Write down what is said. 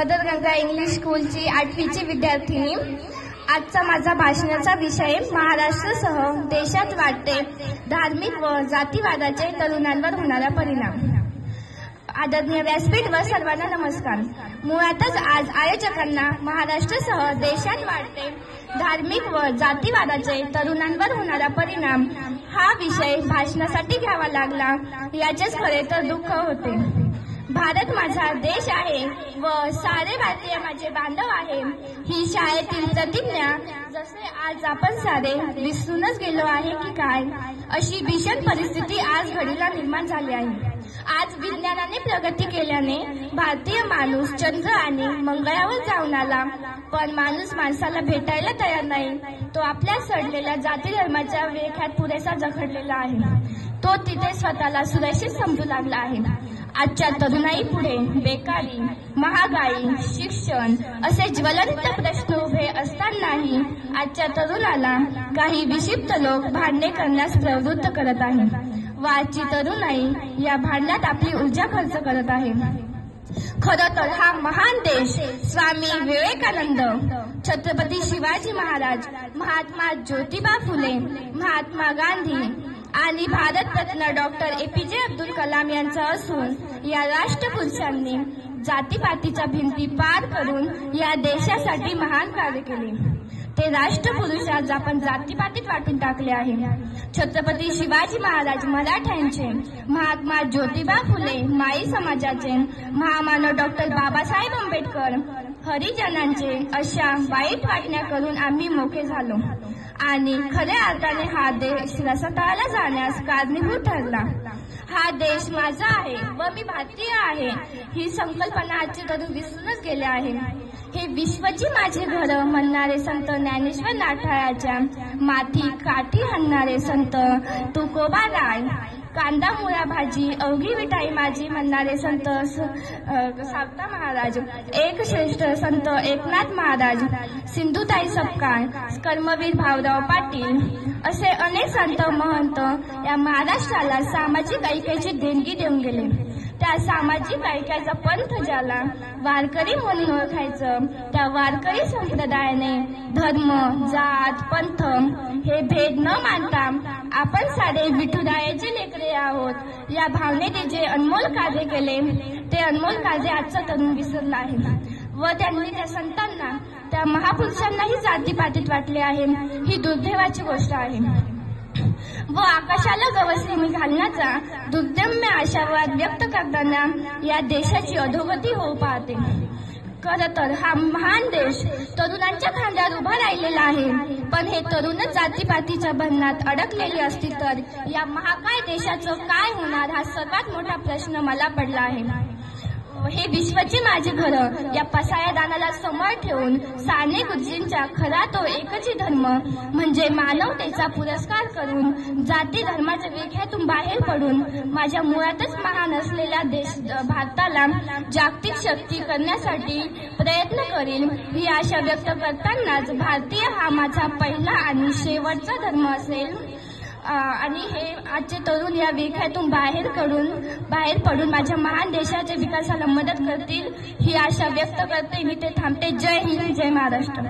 Mother Ganga English स्कूलची 8वीची विद्यार्थिनी। आजचा माझा भाषणाचा विषय महाराष्ट्रासह देशात वाढते धार्मिक व जातीवादाचे तरुणांवर होणारा परिणाम। आदरणीय व्यासपीठ व सर्वांना नमस्कार। मुळातच आज आयोजकांना महाराष्ट्रासह देशात वाढते धार्मिक व जातीवादाचे तरुणांवर होणारा परिणाम हा विषय भाषणासाठी घ्यावा लागला याचेच खरे तर दुःख होते। भारत माझा देश आहे व सारे भारतीय माझे बांधव आहे ही शाळेतील प्रतिज्ञा जसे आज आपण सारे विसरूनच गेलो आहे की काय, अशी भीषण परिस्थिती आज घडीला निर्माण झाली आहे। आज विज्ञानाने प्रगती केल्याने भारतीय माणूस चंद्र आणि मंगळावर जाऊन आला, पण माणूस माणसाला भेटायला तयार नाही। तो आपल्या सडलेल्या जाती धर्माच्या वेख्यात पुरेसा जखडलेला आहे। तो तिथे स्वतःला सुरक्षित समजू लागला आहे। आजच्या तरुणाई पुढे बेकारी, महागाई, शिक्षण असे ज्वलंत प्रश्न उभे असतानाही आजच्या तरुणाला काही विक्षिप्त लोक भांडणे करण्यास प्रवृत्त करत आहेत व आजची तरुणाई या भांडणात आपली ऊर्जा खर्च करत आहे। खरं तर हा महान देश स्वामी विवेकानंद, छत्रपती शिवाजी महाराज, महात्मा ज्योतिबा फुले, महात्मा गांधी आणि भारतरत्न डॉक्टर APJ अब्दुल कलाम यांचा असून या राष्ट्रपुरुषांनी जातीपातीच्या भिंती पार करून या देशासाठी महान कार्य केले। ते राष्ट्रपुरुष आज आपण जातीपातीत वाटून टाकले आहे। छत्रपती शिवाजी महाराज मराठ्यांचे, महात्मा ज्योतिबा फुले माई समाजाचे, महामानव डॉक्टर बाबासाहेब आंबेडकर हरिजनांचे अशा वाईट वाटण्या करून आम्ही मोके झालो आणि खऱ्या अर्थाने हा देश रसातळाला जाण्यास कारणीभूत ठरला। हा देश माझा आहे व मी भारतीय आहे ही संकल्पना आजचे तरुण विसरूनच गेले आहे। हे विश्वची माझे घर म्हणणारे संत ज्ञानेश्वर नाठाळाच्या माथी काठी हाणणारे संत तुकोबाराय, कांदा मुळा भाजी अवघी विठाई माझी म्हणणारे संत सावता महाराज, एक श्रेष्ठ संत एकनाथ महाराज, सिंधुताई सपकाळ, कर्मवीर भाऊराव पाटील असे अनेक संत महंत या महाराष्ट्राला सामाजिक ऐक्याची देणगी देऊन गेले। त्या सामाजिक ऐक्याचा पंथ ज्याला वारकरी म्हणून ओळखायचं, त्या वारकरी संप्रदायाने धर्म, जात, पंथ हे भेद न मानता आपण सारे विठुरायाचे लेकरे आहोत या भावनेने जे अनमोल कार्य केले, ते अनमोल कार्य आजचा तरुण विसरला आहे व त्यांनी त्या संतांना, त्या महापुरुषांनाही जातीपातीत वाटले आहे ही दुर्दैवाची गोष्ट आहे व आकाशाला गवसणी घालण्याचा दुर्दम्य आशावाद व्यक्त करताना या देशाची अधोगती होऊ पाहते। खरं तर हा महान देश तरुणांच्या खांद्यावर उभा राहिलेला आहे, पण हे तरुणच जातीपातीच्या बंधनात अडकलेले असतील तर या महाकाय देशाचं काय होणार हा सर्वात मोठा प्रश्न मला पडला आहे। हे विश्वचे माझे घर या पसाया दानाला समोर ठेवून साने गुरुजींचा खरा तो एकच धर्म म्हणजे मानवतेचा पुरस्कार करून जाती धर्माच्या वेख्यातून बाहेर पडून माझ्या मुळातच महान असलेल्या देश भारताला जागतिक शक्ती करण्यासाठी प्रयत्न करील ही आशा व्यक्त करतानाच भारतीय हा माझा पहिला आणि शेवटचा धर्म असेल आणि हे आजचे तरुण या वेख्यातून बाहेर पडून माझ्या महान देशाच्या विकासाला मदत करतील ही आशा व्यक्त करते। मी ते थांबते। जय हिंद, जय महाराष्ट्र।